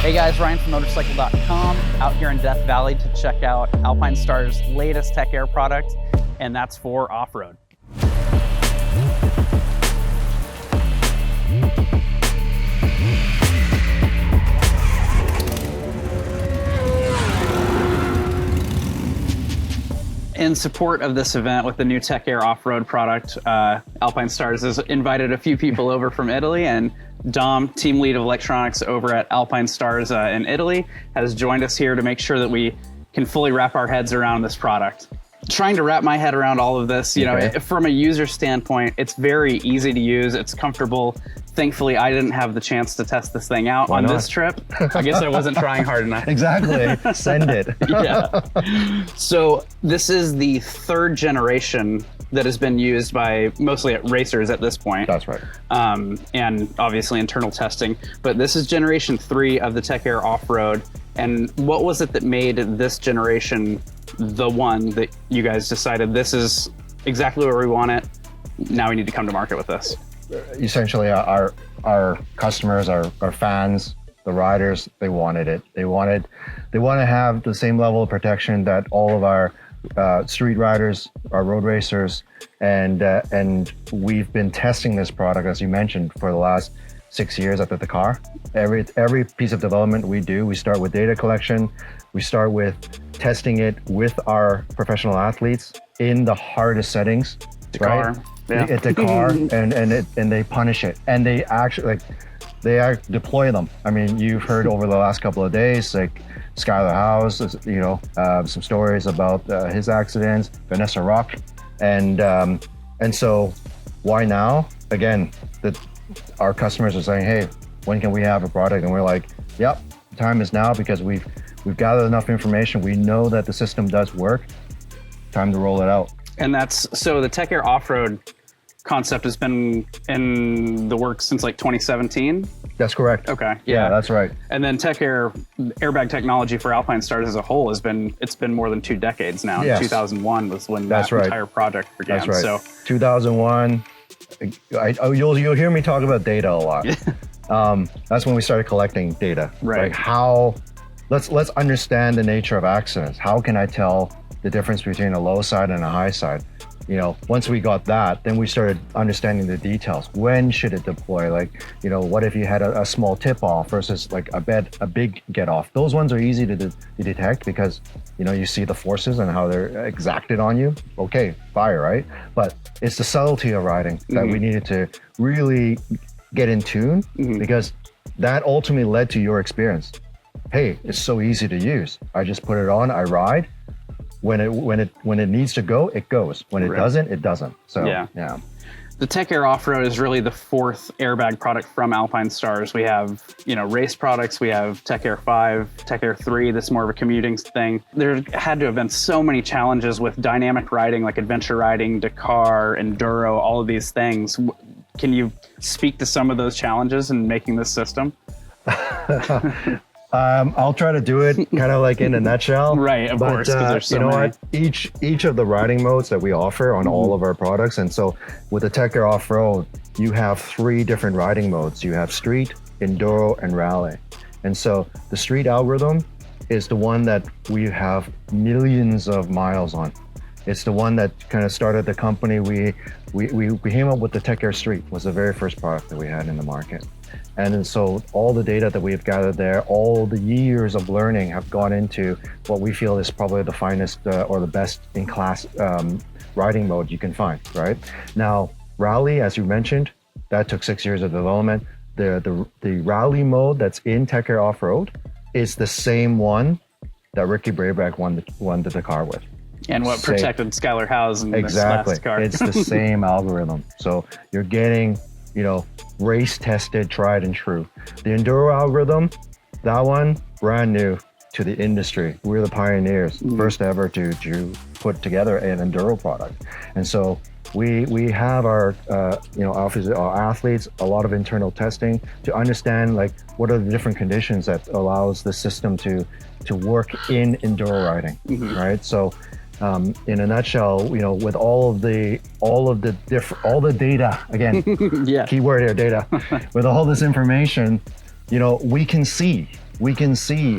Hey guys, Ryan from Motorcycle.com, out here in Death Valley to check out Alpinestars' latest Tech Air product, and that's for off-road. In support of this event with the new Tech Air off-road product, Alpinestars has invited a few people over from Italy, and Dom, team lead of electronics over at Alpinestars in Italy, has joined us here to make sure that we can fully wrap our heads around this product. Trying to wrap my head around all of this, you know, from a user standpoint, it's very easy to use, it's comfortable. Thankfully, I didn't have the chance to test this thing out on this trip. I guess I wasn't trying hard enough. Exactly, send it. Yeah. So this is the third generation that has been used by mostly racers at this point. That's right. And obviously internal testing. But this is generation 3 of the Tech Air Off-Road. And what was it that made this generation the one that you guys decided this is exactly where we want it? Now we need to come to market with this. Essentially, our customers, our fans, the riders, they wanted it. They want to have the same level of protection that all of our street riders, our road racers, and we've been testing this product, as you mentioned, for the last 6 years at the car. Every piece of development we do, we start with data collection. We start with testing it with our professional athletes in the hardest settings. Car. Yeah. At the car, and they punish it, and they actually deploy them. I mean, you've heard over the last couple of days, like Skylar Howe's, you know, some stories about his accidents, Vanessa Rock, and so why now? Again, our customers are saying, hey, when can we have a product? And we're like, yep, the time is now, because we've gathered enough information. We know that the system does work. Time to roll it out. And so the Tech Air Off-Road concept has been in the works since like 2017? That's correct. Okay. Yeah, that's right. And then Tech Air airbag technology for Alpinestars as a whole it's been more than 2 decades now. Yes. 2001 was when that entire project began. That's right. So 2001, you'll hear me talk about data a lot. That's when we started collecting data. Right. Like let's understand the nature of accidents. How can I tell the difference between a low side and a high side? You know, once we got that, then we started understanding the details. When should it deploy? Like, you know, what if you had a small tip off versus like a big get off? Those ones are easy to detect because, you know, you see the forces and how they're exacted on you. Okay, fire, right? But it's the subtlety of riding that we needed to really get in tune, because that ultimately led to your experience. Hey, it's so easy to use. I just put it on, I ride. When it needs to go, it goes. When it doesn't, it doesn't. So yeah. The Tech Air Off-Road is really the 4th airbag product from Alpinestars. We have, you know, race products. We have Tech Air 5, Tech Air 3. This is more of a commuting thing. There had to have been so many challenges with dynamic riding, like adventure riding, Dakar, enduro, all of these things. Can you speak to some of those challenges in making this system? I'll try to do it kind of like in a nutshell. Right, of course, because there's so many. What? Each of the riding modes that we offer on all of our products, and so with the Tech Air Off-Road, you have 3 different riding modes. You have street, enduro, and rally. And so the street algorithm is the one that we have millions of miles on. It's the one that kind of started the company. We came up with the Tech Air Street, was the very first product that we had in the market. And so all the data that we've gathered there, all the years of learning have gone into what we feel is probably the finest or the best in class riding mode you can find, right? Now, rally, as you mentioned, that took 6 years of development. The rally mode that's in Tech Air Off-Road is the same one that Ricky Brayback won the Dakar with. And what protected Skylar Howe's in this last car. It's the same algorithm. So you're getting, you know, race tested, tried and true. The enduro algorithm, that one, brand new to the industry. We're the pioneers, first ever to put together an enduro product. And so we have our, our athletes, a lot of internal testing to understand like what are the different conditions that allows the system to work in enduro riding, right? So in a nutshell, you know, with all the data, again, keyword here, data, with all this information, you know, we can see we can see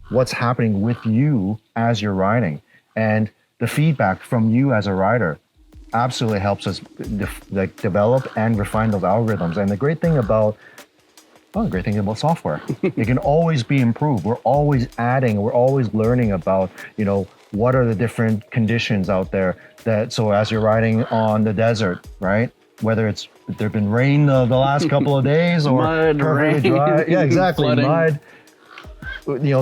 what's happening with you as you're riding, and the feedback from you as a rider absolutely helps us develop and refine those algorithms. And the great thing about software, it can always be improved. We're always adding, we're always learning about, what are the different conditions out there so as you're riding on the desert, right? Whether there's been rain the last couple of days or mud, perfectly rain, dry. Yeah, exactly. flooding. Mud.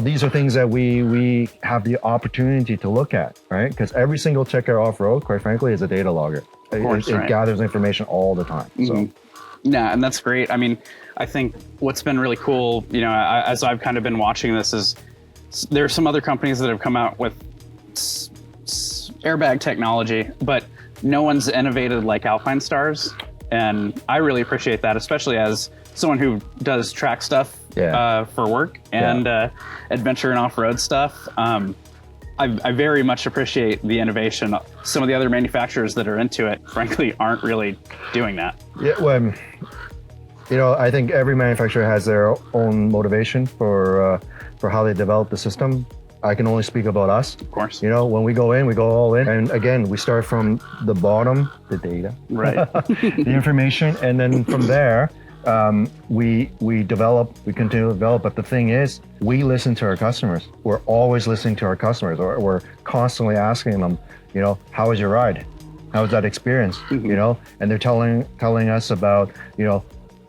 These are things that we have the opportunity to look at, right? Because every single Tech Air Off-Road, quite frankly, is a data logger. It gathers information all the time. So. Yeah, and that's great. I mean, I think what's been really cool, as I've kind of been watching this, is there's some other companies that have come out with airbag technology, but no one's innovated like Alpinestars. And I really appreciate that, especially as someone who does track stuff for work and adventure and off-road stuff. I very much appreciate the innovation. Some of the other manufacturers that are into it, frankly, aren't really doing that. Yeah, well, I think every manufacturer has their own motivation for how they develop the system. I can only speak about us. Of course. When we go in, we go all in. And again, we start from the bottom, the data, right? the information. And then from there, we continue to develop. But the thing is, we listen to our customers. We're always listening to our customers. Or we're constantly asking them, how was your ride? How was that experience? And they're telling us about,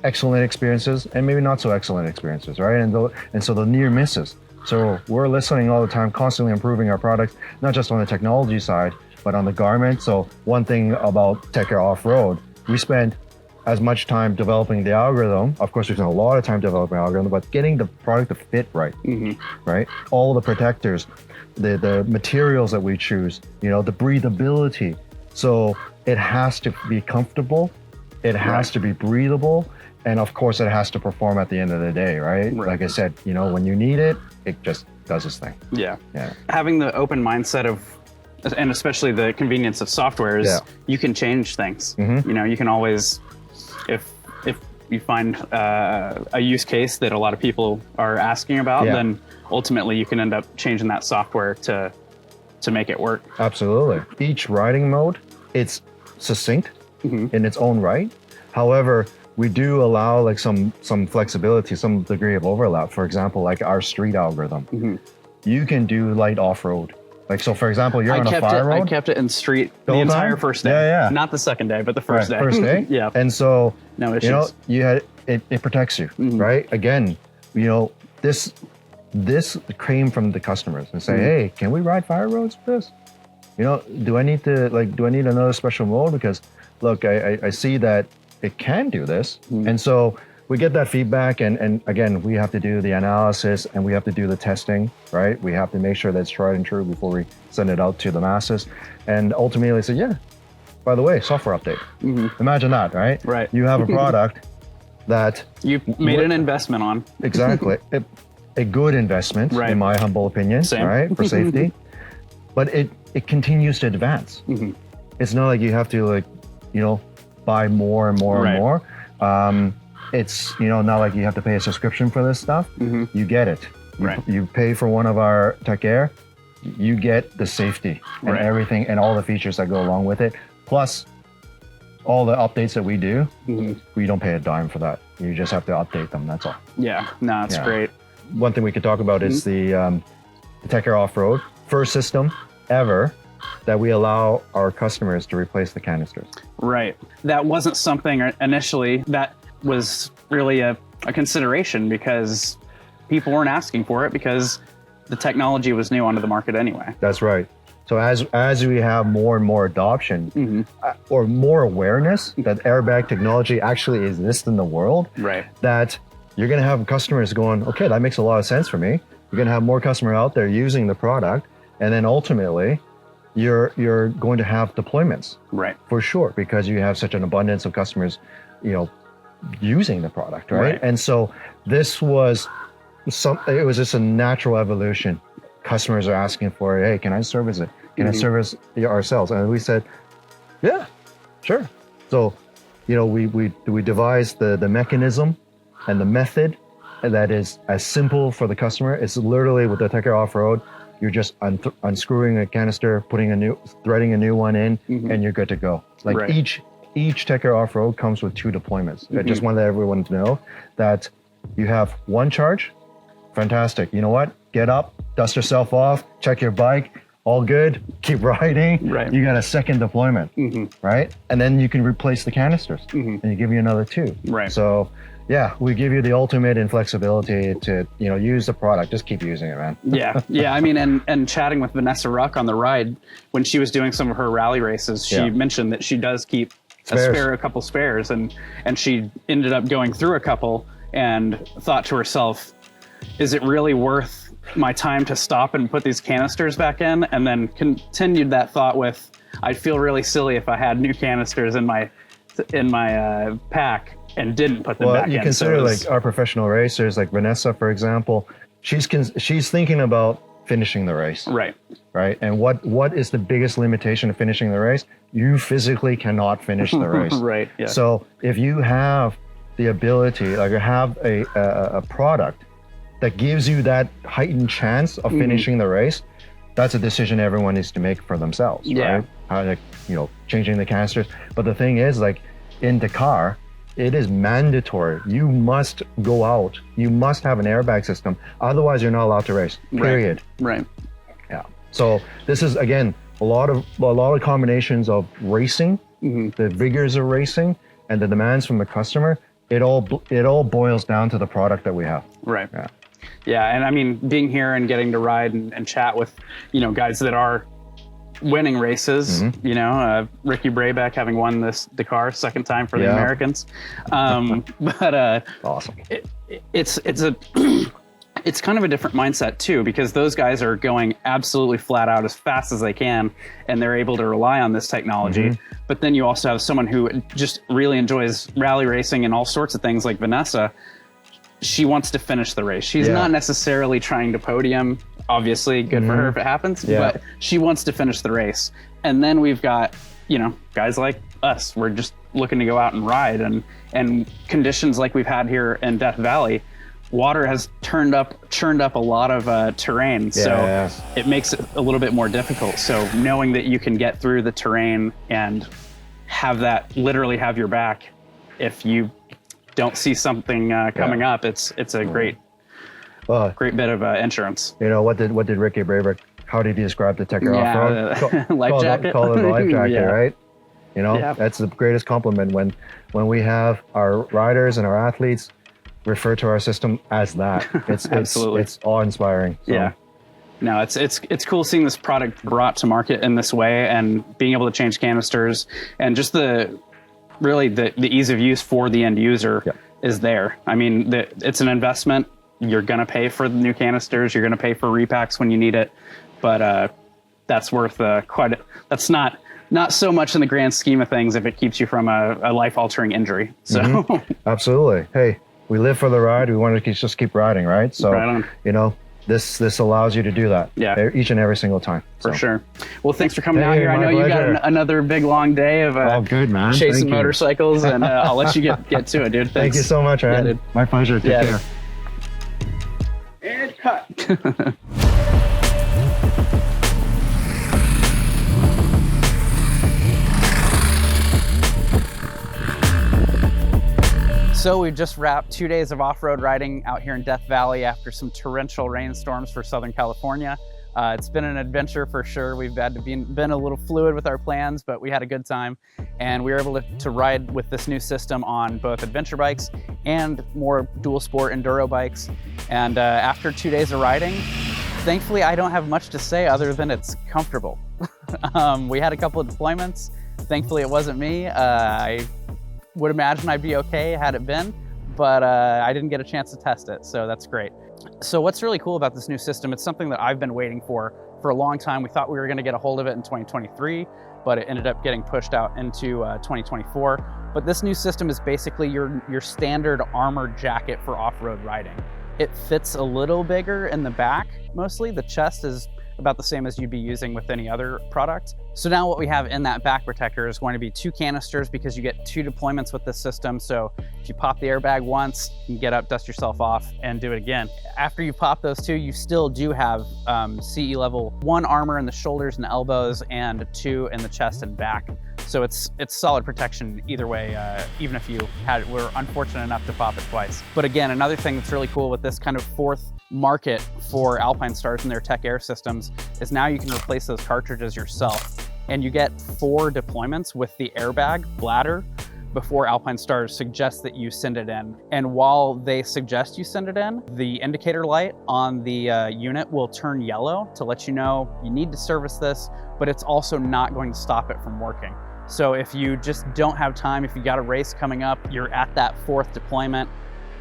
excellent experiences and maybe not so excellent experiences, right? And so the near misses. So we're listening all the time, constantly improving our products, not just on the technology side, but on the garment. So one thing about Tech Air Off-Road, we spend as much time developing the algorithm. Of course, we spend a lot of time developing the algorithm, but getting the product to fit right, right? All the protectors, the materials that we choose, the breathability. So it has to be comfortable. It has to be breathable. And of course, it has to perform at the end of the day, right? Like I said, when you need it, it just does its thing. Yeah. Having the open mindset and especially the convenience of software is you can change things. You can always, if you find a use case that a lot of people are asking about, then ultimately you can end up changing that software to make it work. Absolutely. Each riding mode, it's succinct in its own right. However, we do allow like some flexibility, some degree of overlap. For example, like our street algorithm, you can do light off-road. Like, so for example, you're on a fire road. I kept it in street the entire first day. Yeah. Not the second day, but the first day. First day. Yeah. And so, no issues. It protects you, right? Again, this came from the customers and say, hey, can we ride fire roads with this? Do I need another special mode? Because look, I see that it can do this. And so we get that feedback, and again, we have to do the analysis and we have to do the testing, right? We have to make sure that's tried and true before we send it out to the masses. And ultimately say, by the way, software update. Imagine that, right? Right. You have a product that you made an investment on. Exactly. A good investment, in my humble opinion, right? For safety. But it continues to advance. It's not like you have to buy more and more and more. It's not like you have to pay a subscription for this stuff. You get it. You pay for one of our Tech Air, you get the safety and everything and all the features that go along with it. Plus all the updates that we do, we don't pay a dime for that. You just have to update them, that's all. Yeah, no, it's great. One thing we could talk about is the Tech Air Off-Road, first system ever that we allow our customers to replace the canisters. Right. That wasn't something initially that was really a consideration because people weren't asking for it because the technology was new onto the market anyway. That's right. So as we have more and more adoption or more awareness that airbag technology actually exists in the world, that you're going to have customers going, okay, that makes a lot of sense for me. You're going to have more customers out there using the product, and then ultimately you're going to have deployments, for sure, because you have such an abundance of customers, using the product, right? And so this was it was just a natural evolution. Customers are asking for, hey, can I service it? Can I service ourselves? And we said, yeah, sure. So, we devised the mechanism and the method that is as simple for the customer. It's literally with the Tech Air Off-Road, you're just unscrewing a canister, threading a new one in, and you're good to go. Like each Tech Air Off-Road comes with 2 deployments. I just wanted everyone to know that you have one charge. Fantastic. You know what? Get up, dust yourself off, check your bike, all good, keep riding. Right. You got a second deployment, right? And then you can replace the canisters and you give you another 2. Right. So yeah, we give you the ultimate in flexibility to, use the product. Just keep using it, man. Yeah. I mean, and chatting with Vanessa Ruck on the ride, when she was doing some of her rally races, she mentioned that she does keep a couple spares, and she ended up going through a couple and thought to herself, is it really worth my time to stop and put these canisters back in? And then continued that thought with, I'd feel really silly if I had new canisters in my pack and didn't put them back in. You consider like our professional racers, like Vanessa, for example, she's thinking about finishing the race. Right. And what is the biggest limitation of finishing the race? You physically cannot finish the race. Right. Yeah. So if you have the ability, like you have a product that gives you that heightened chance of finishing the race, that's a decision everyone needs to make for themselves, right? How to, changing the canisters. But the thing is, like in Dakar, it is mandatory. You must go out. You must have an airbag system. Otherwise, you're not allowed to race. Period. Right. Yeah. So this is again a lot of combinations of racing, the rigors of racing, and the demands from the customer. It all boils down to the product that we have. Right. Yeah, and I mean, being here and getting to ride and chat with, guys that are winning races, Ricky Brayback having won this Dakar second time for the Americans. But awesome. It's kind of a different mindset too, because those guys are going absolutely flat out as fast as they can, and they're able to rely on this technology. But then you also have someone who just really enjoys rally racing and all sorts of things, like Vanessa. She wants to finish the race. She's not necessarily trying to podium. Obviously, good for her if it happens, but she wants to finish the race. And then we've got, guys like us. We're just looking to go out and ride, and conditions like we've had here in Death Valley, water has churned up a lot of terrain. So it makes it a little bit more difficult. So knowing that you can get through the terrain and literally have your back if you don't see something coming up, it's a great bit of insurance. What did Ricky Brayback, how did he describe the Tech Air Off-Road? Life jacket. Call it a life jacket, right? That's the greatest compliment when we have our riders and our athletes refer to our system as that. It's awe-inspiring. So. Yeah. No, it's cool seeing this product brought to market in this way, and being able to change canisters, and just the ease of use for the end user is there. I mean, it's an investment. You're going to pay for the new canisters. You're going to pay for repacks when you need it. But that's worth that's not so much in the grand scheme of things if it keeps you from a life-altering injury. So Absolutely. Hey, we live for the ride. We want to just keep riding, right? So, right on. This allows you to do that each and every single time. For sure. Well, thanks for coming out here. I know you got another big, long day of good, man. Chasing motorcycles, and I'll let you get to it, dude. Thanks. Thank you so much, man. Dude. My pleasure. Take care. And cut. So we've just wrapped 2 days of off-road riding out here in Death Valley after some torrential rainstorms for Southern California. It's been an adventure for sure. We've had to been a little fluid with our plans, but we had a good time. And we were able to ride with this new system on both adventure bikes and more dual sport enduro bikes. And after 2 days of riding, thankfully I don't have much to say other than it's comfortable. We had a couple of deployments. Thankfully it wasn't me. I would imagine I'd be okay had it been, but I didn't get a chance to test it, so that's great. So what's really cool about this new system, it's something that I've been waiting for a long time. We thought we were gonna get a hold of it in 2023, but it ended up getting pushed out into 2024. But this new system is basically your standard armored jacket for off-road riding. It fits a little bigger in the back, mostly. The chest is about the same as you'd be using with any other product. So now what we have in that back protector is going to be 2 canisters, because you get 2 deployments with this system. So if you pop the airbag once, you can get up, dust yourself off, and do it again. After you pop those 2, you still do have CE level 1 armor in the shoulders and elbows, and 2 in the chest and back. So it's solid protection either way, even if you were unfortunate enough to pop it twice. But again, another thing that's really cool with this kind of 4th market for Alpinestars and their Tech Air systems is now you can replace those cartridges yourself. And you get 4 deployments with the airbag bladder before Alpinestars suggests that you send it in. And while they suggest you send it in, the indicator light on the unit will turn yellow to let you know you need to service this, but it's also not going to stop it from working. So if you just don't have time, if you got a race coming up, you're at that 4th deployment,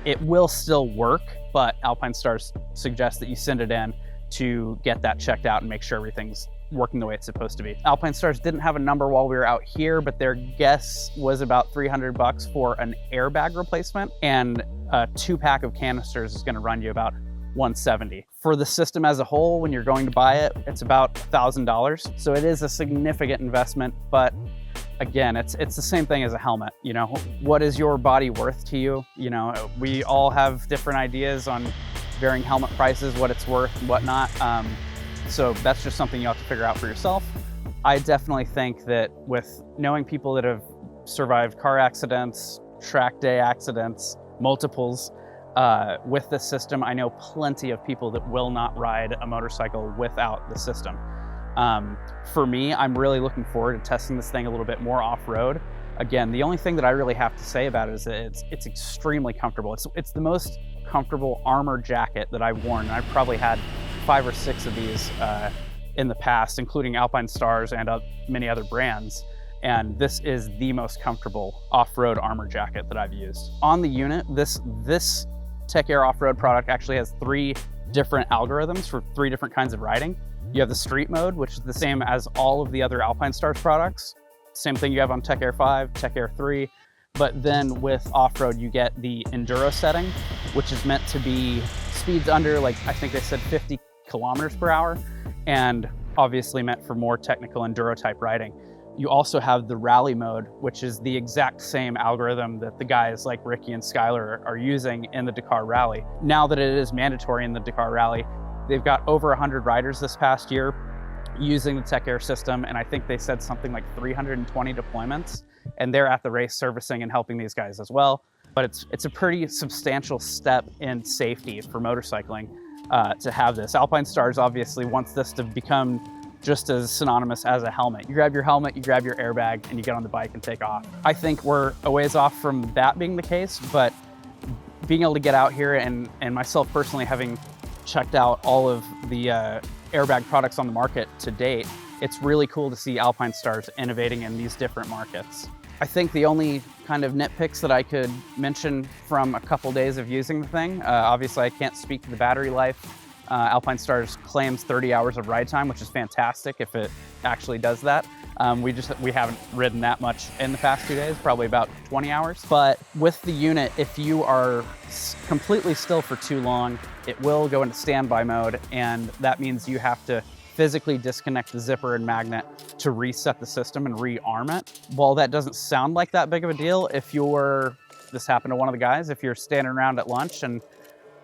it will still work, but Alpinestars suggest that you send it in to get that checked out and make sure everything's working the way it's supposed to be. Alpinestars didn't have a number while we were out here, but their guess was about $300 for an airbag replacement, and a 2-pack of canisters is going to run you about $170. For the system as a whole, when you're going to buy it, it's about $1,000. So it is a significant investment, but again, it's the same thing as a helmet. You know, what is your body worth to you? You know, we all have different ideas on varying helmet prices, what it's worth and whatnot. So that's just something you have to figure out for yourself. I definitely think that with knowing people that have survived car accidents, track day accidents, multiples, with this system, I know plenty of people that will not ride a motorcycle without the system. For me, I'm really looking forward to testing this thing a little bit more off-road. Again, the only thing that I really have to say about it is that it's extremely comfortable. It's the most comfortable armor jacket that I've worn, and I've probably had 5 or 6 of these in the past, including Alpinestars and many other brands. And this is the most comfortable off-road armor jacket that I've used. On the unit, this Tech Air off-road product actually has 3 different algorithms for 3 different kinds of riding. You have the street mode, which is the same as all of the other Alpinestars products. Same thing you have on Tech Air 5, Tech Air 3. But then with off-road, you get the enduro setting, which is meant to be speeds under, like I think they said 50 kilometers per hour, and obviously meant for more technical enduro type riding. You also have the rally mode, which is the exact same algorithm that the guys like Ricky and Skylar are using in the Dakar Rally. Now that it is mandatory in the Dakar Rally, they've got over 100 riders this past year using the Tech Air system, and I think they said something like 320 deployments, and they're at the race servicing and helping these guys as well. But it's a pretty substantial step in safety for motorcycling to have this. Alpinestars obviously wants this to become just as synonymous as a helmet. You grab your helmet, you grab your airbag, and you get on the bike and take off. I think we're a ways off from that being the case, but being able to get out here and myself personally having checked out all of the airbag products on the market to date, it's really cool to see Alpinestars innovating in these different markets. I think the only kind of nitpicks that I could mention from a couple days of using the thing, obviously I can't speak to the battery life. Alpinestars claims 30 hours of ride time, which is fantastic if it actually does that. We haven't ridden that much in the past 2 days, probably about 20 hours. But with the unit, if you are completely still for too long, it will go into standby mode, and that means you have to physically disconnect the zipper and magnet to reset the system and rearm it. While that doesn't sound like that big of a deal, this happened to one of the guys, if you're standing around at lunch and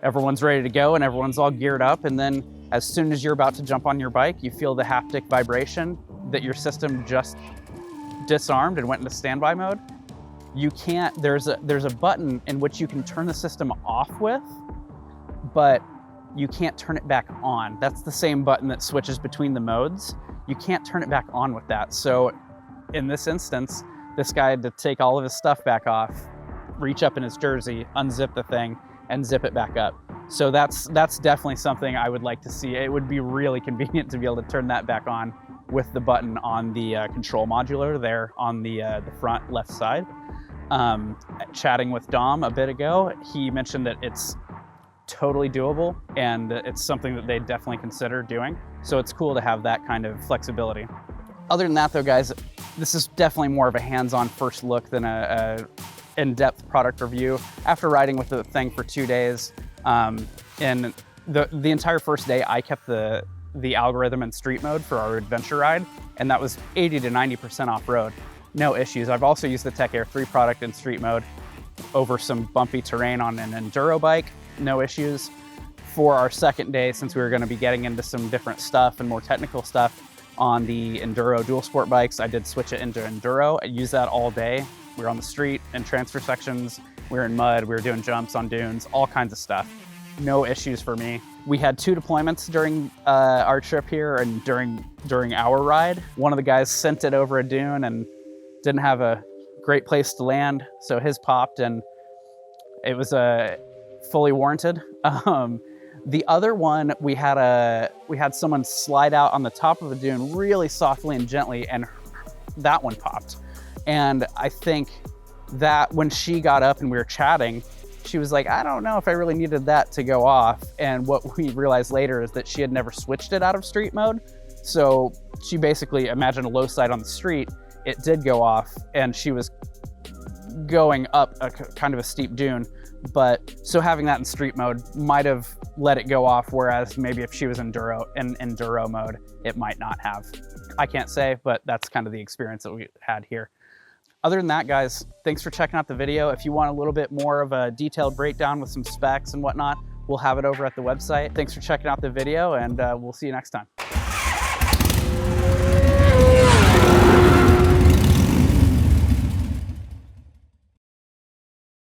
everyone's ready to go and everyone's all geared up, and then as soon as you're about to jump on your bike, you feel the haptic vibration that your system just disarmed and went into standby mode. You can't, there's a button in which you can turn the system off with, but you can't turn it back on. That's the same button that switches between the modes. You can't turn it back on with that. So in this instance, this guy had to take all of his stuff back off, reach up in his jersey, unzip the thing, and zip it back up. So that's definitely something I would like to see. It would be really convenient to be able to turn that back on with the button on the control modular there on the front left side. Chatting with Dom a bit ago, he mentioned that it's totally doable and it's something that they definitely consider doing. So it's cool to have that kind of flexibility. Other than that though, guys, this is definitely more of a hands-on first look than a in-depth product review. After riding with the thing for 2 days, and the entire first day, I kept the the algorithm in street mode for our adventure ride, and that was 80 to 90% off-road. No issues. I've also used the Tech Air 3 product in street mode over some bumpy terrain on an enduro bike. No issues. For our second day, since we were going to be getting into some different stuff and more technical stuff on the enduro dual sport bikes, I did switch it into enduro. I used that all day. We were on the street and transfer sections. We were in mud. We were doing jumps on dunes, all kinds of stuff. No issues for me. We had 2 deployments during our trip here and during our ride. One of the guys sent it over a dune and didn't have a great place to land, so his popped, and it was fully warranted. The other one, we had someone slide out on the top of a dune really softly and gently, and that one popped. And I think that when she got up and we were chatting, she was like, I don't know if I really needed that to go off. And what we realized later is that she had never switched it out of street mode. So she basically imagined a low side on the street. It did go off, and she was going up a kind of a steep dune. But so having that in street mode might have let it go off, whereas maybe if she was in enduro mode, it might not have. I can't say, but that's kind of the experience that we had here. Other than that, guys, thanks for checking out the video. If you want a little bit more of a detailed breakdown with some specs and whatnot, we'll have it over at the website. Thanks for checking out the video, and we'll see you next time.